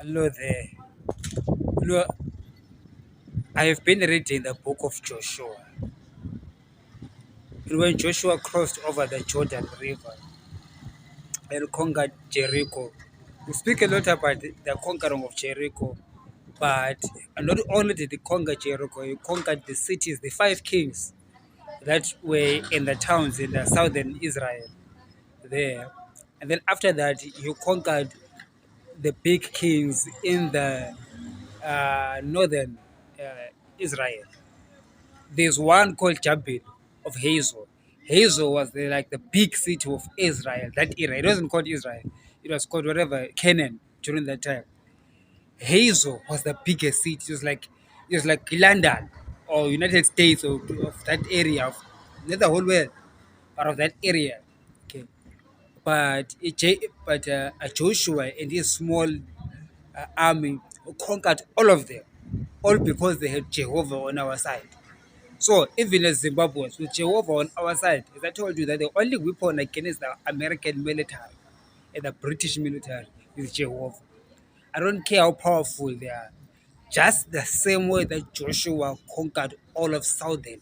Hello there. Look, I have been reading the book of Joshua. And when Joshua crossed over the Jordan River and conquered Jericho, we speak a lot about the conquering of Jericho, but not only did he conquer Jericho, he conquered the cities, the five kings that were in the towns in the southern Israel there. And then after that, he conquered the big kings in the northern uh, Israel. There's one called Jabin of Hazel. Hazel was like the big city of Israel, that era. It wasn't called Israel. It was called whatever, Canaan during that time. Hazel was the biggest city. It was like London or United States of that area, of not the whole world, but of that area. Okay. But Joshua and his small army conquered all of them, all because they had Jehovah on our side. So even as Zimbabweans, with Jehovah on our side, as I told you, that the only weapon against the American military and the British military is Jehovah. I don't care how powerful they are. Just the same way that Joshua conquered all of southern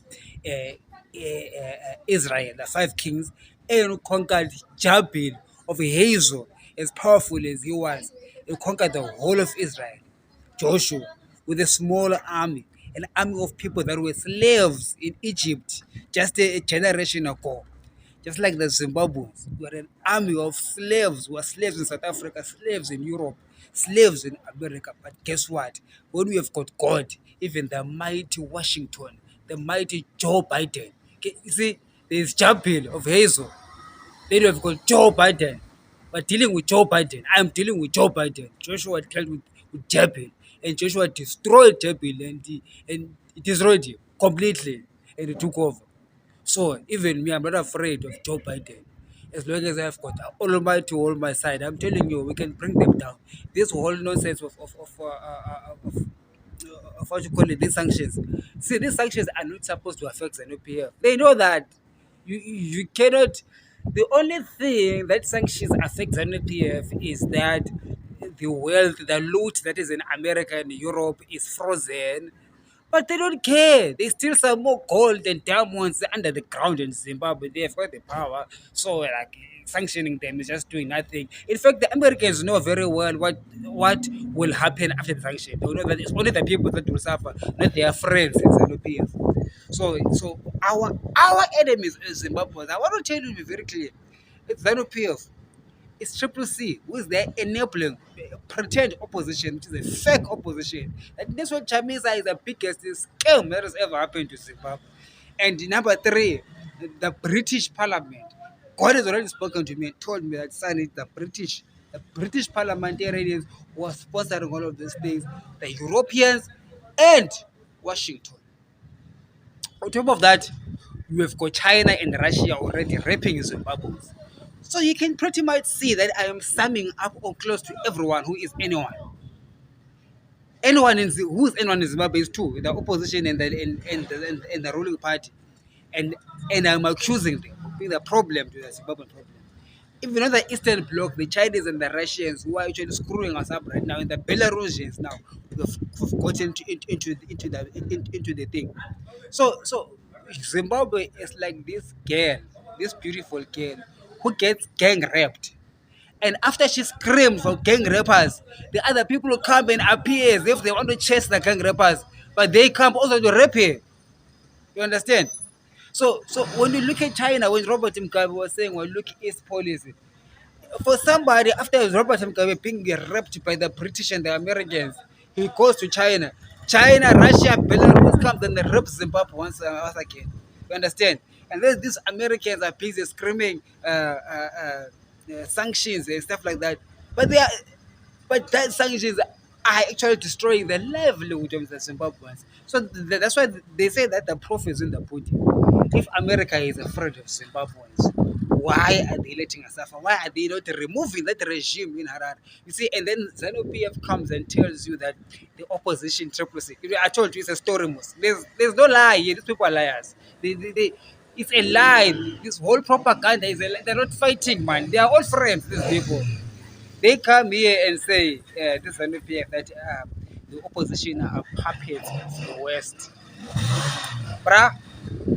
Israel, the five kings, and conquered Jabin of Hazel, as powerful as he was, he conquered the whole of Israel. Joshua, with a small army, an army of people that were slaves in Egypt just a generation ago. Just like the Zimbabweans, we are an army of slaves. We are slaves in South Africa, slaves in Europe, slaves in America. But guess what? When we have got God, even the mighty Washington, the mighty Joe Biden. Okay, you see, there's Jabin of Hazel. Then we have got Joe Biden. We're dealing with Joe Biden. I'm dealing with Joe Biden. Joshua dealt with Jabin. And Joshua destroyed Jabin and he destroyed him completely. And he took over. So even me, I'm not afraid of Joe Biden. As long as I've got Almighty on my side, I'm telling you, we can bring them down. This whole nonsense of what you call it, these sanctions. See, these sanctions are not supposed to affect the NPF. They know that you cannot. The only thing that sanctions affect the NPF is that the wealth, the loot that is in America and Europe is frozen, but they don't care. They steal some more gold and diamonds under the ground in Zimbabwe. They've got the power. So like sanctioning them is just doing nothing. In fact, the Americans know very well what will happen after the sanction. They know that it's only the people that will suffer, not their friends in ZANU-PF. So our enemies in Zimbabwe, I want to tell you very clear. It's ZANU-PF. It's Triple C who is there enabling pretend opposition, which is a fake opposition. And this one, Chamisa, is the biggest scam that has ever happened to Zimbabwe. And number three, the British Parliament. God has already spoken to me and told me that son, it's the British parliamentarians who are sponsoring all of these things, the Europeans and Washington. On top of that, you have got China and Russia already raping Zimbabwe. So you can pretty much see that I am summing up or close to everyone who is anyone. Who's anyone in Zimbabwe is two, the opposition and the ruling party. And I'm accusing them of being the problem to the Zimbabwean problem. If you know the Eastern Bloc, the Chinese and the Russians who are actually screwing us up right now, and the Belarusians now have gotten into the thing. So Zimbabwe is like this girl, this beautiful girl who gets gang raped. And after she screams for gang rappers, the other people will come and appear as if they want to chase the gang rappers, but they come also to rape her. You understand? So when you look at China, when Robert Mugabe was saying, well, look East policy, for somebody after Robert Mugabe being raped by the British and the Americans, he goes to China. China, Russia, Belarus comes and they rape Zimbabwe once again. You understand? And then these Americans are busy screaming sanctions and stuff like that. But they are, but that sanctions are actually destroying the livelihood of the Zimbabweans. So that's why they say that the proof is in the pudding. If America is afraid of Zimbabweans, why are they letting us suffer? Why are they not removing that regime in Harare? You see, and then ZANU-PF comes and tells you that the opposition triple C. I told you it's a story, Mus. There's no lie here. These people are liars. It's a lie. This whole propaganda is a lie. They're not fighting, man. They are all friends, these people. They come here and say this NPF that the opposition are puppets of the West. Bruh,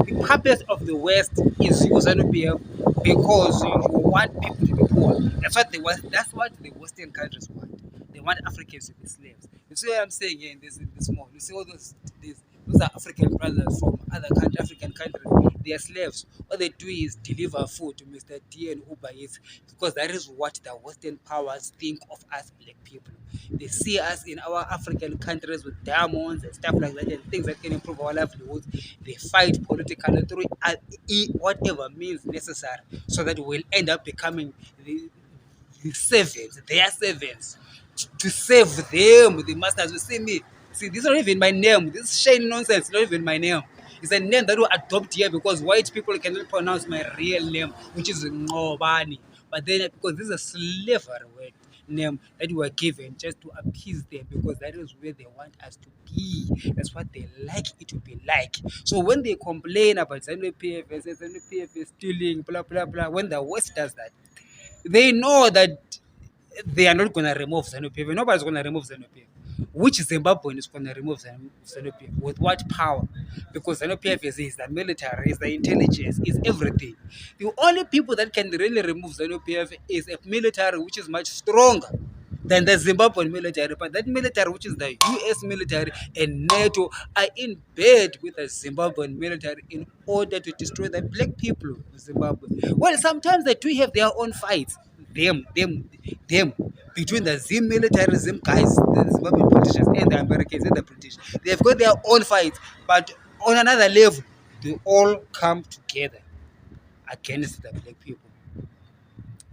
the purpose of the West is use NPF because you want people to be poor. That's what they want. That's what the Western countries want. They want Africans to be slaves. You see what I'm saying here in this mall? You see all those are African brothers from other African countries. They are slaves. All they do is deliver food to Mr. D and Uber Eats because that is what the Western powers think of us black people. They see us in our African countries with diamonds and stuff like that and things that can improve our livelihoods. They fight politically through whatever means necessary so that we'll end up becoming the servants, their servants, to save them, the masters. You see me? See, this is not even my name. This shame nonsense is not even my name. It's a name that we adopt here because white people cannot pronounce my real name, which is Ngobani. But then, because this is a slavery word name that we were given just to appease them because that is where they want us to be. That's what they like it to be like. So when they complain about ZNU-PF, ZNU-PF is stealing, blah, blah, blah, when the West does that, they know that they are not going to remove ZNU-PF. Nobody's going to remove ZNU-PF. Which Zimbabwean is going to remove ZNU-PF? With what power? Because ZNU-PF is the military, is the intelligence, is everything. The only people that can really remove ZNU-PF is a military which is much stronger than the Zimbabwean military. But that military, which is the US military and NATO, are in bed with the Zimbabwean military in order to destroy the black people of Zimbabwe. Well, sometimes they do have their own fights. Them, between the Zim military, Zim guys, the Zimbabwean politicians, and the Americans and the British. They've got their own fights. But on another level, they all come together against the black people,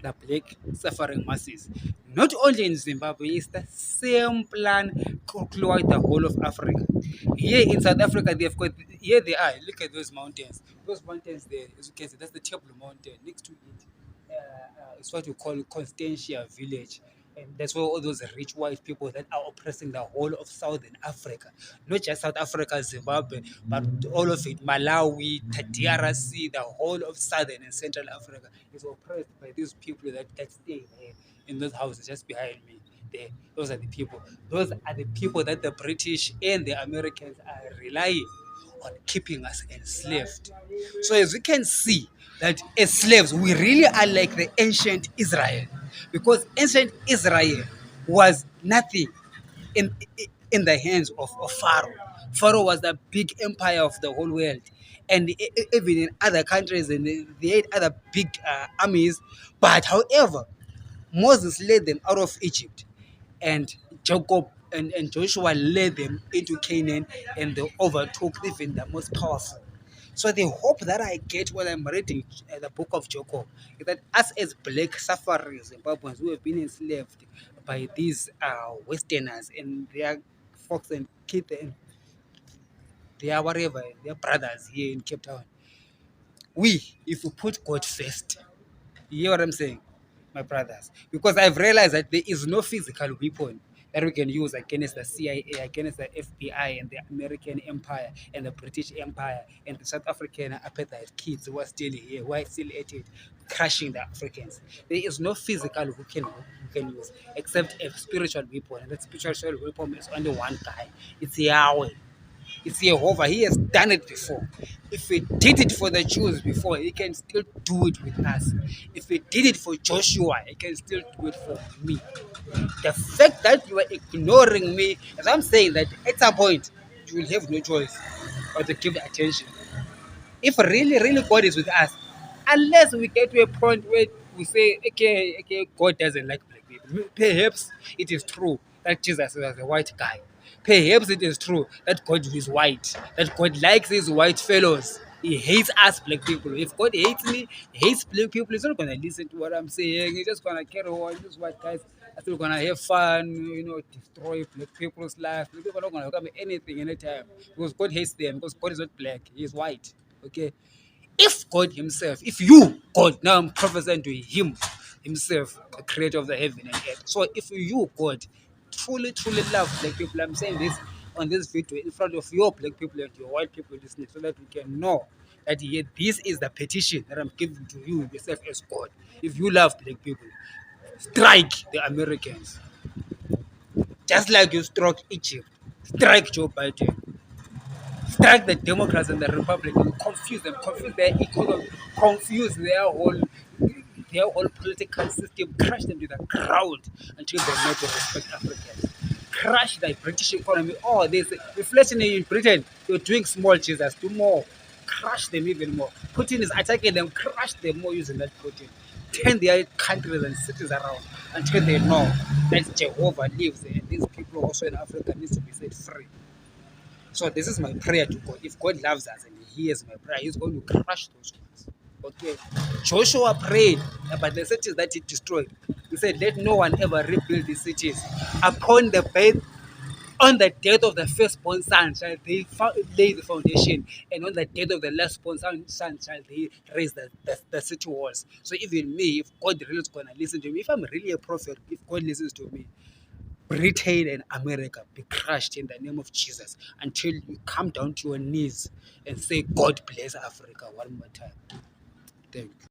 the black suffering masses. Not only in Zimbabwe, it's the same plan throughout the whole of Africa. Here in South Africa, they've got, here they are, look at those mountains. Those mountains there, as you can see, that's the Table Mountain. Next to it, it's what we call Constantia Village. And that's where all those rich white people that are oppressing the whole of Southern Africa, not just South Africa, Zimbabwe, but all of it, Malawi, DRC, the whole of Southern and Central Africa is oppressed by these people that stay there in those houses just behind me. There, those are the people. Those are the people that the British and the Americans are relying on keeping us enslaved. So as we can see that as slaves, we really are like the ancient Israel, because ancient Israel was nothing in in the hands of Pharaoh. Pharaoh was the big empire of the whole world, and even in other countries, and they had other big armies. But however, Moses led them out of Egypt, and Jacob and Joshua led them into Canaan, and they overtook even the most powerful. So the hope that I get when I'm reading the book of Jacob is that us as black sufferers, Zimbabweans who have been enslaved by these Westerners and their folks and kids and their whatever, their brothers here in Cape Town, we, if we put God first, you hear what I'm saying, my brothers? Because I've realized that there is no physical weapon that we can use against the CIA, against the FBI and the American Empire and the British Empire and the South African apartheid kids who are still here, who are still at it, crushing the Africans. There is no physical we can use except a spiritual weapon. And that spiritual weapon is only one guy. It's Yahweh. It's Jehovah. He has done it before. If he did it for the Jews before, he can still do it with us. If he did it for Joshua, he can still do it for me. The fact that you are ignoring me, as I'm saying that at some point, you will have no choice but to give attention. If really, really God is with us, unless we get to a point where we say, okay, God doesn't like black people. Perhaps it is true that Jesus was a white guy. Perhaps it is true that God is white, that God likes his white fellows. He hates us black people. If God hates me, hates black people, he's not gonna listen to what I'm saying. He's just gonna carry on. These white guys are still gonna have fun, destroy black people's lives. Black people are not gonna come anything anytime. Because God hates them, because God is not black, he is white. Okay. If God himself, if you, God, now I'm prophesying to him himself, the creator of the heaven and earth. So if you, God, truly, truly love black people, I'm saying this on this video in front of your black people and your white people listening so that we can know that this is the petition that I'm giving to you yourself as God. If you love black people, Strike the Americans. Just like you struck Egypt. Strike Joe Biden. Strike the Democrats and the Republicans, confuse their economy, confuse their whole political system, crash them to the ground until they know to respect Africans. Crash the British economy. Oh, there's inflation in Britain. You're doing small, Jesus, do more. Crush them even more. Putin is attacking them, crush them more using that Putin. Turn their countries and cities around until they know that Jehovah lives and these people also in Africa needs to be set free. So this is my prayer to God. If God loves us and He hears my prayer, He's going to crush those ones. Okay. Joshua prayed about the cities that he destroyed. He said, "Let no one ever rebuild these cities. Upon the faith, on the death of the firstborn son shall they lay the foundation, and on the death of the lastborn son shall they raise the city walls." So even me, if God really is going to listen to me, if I'm really a prophet, if God listens to me, Britain and America be crushed in the name of Jesus until you come down to your knees and say, God bless Africa one more time. Thank you.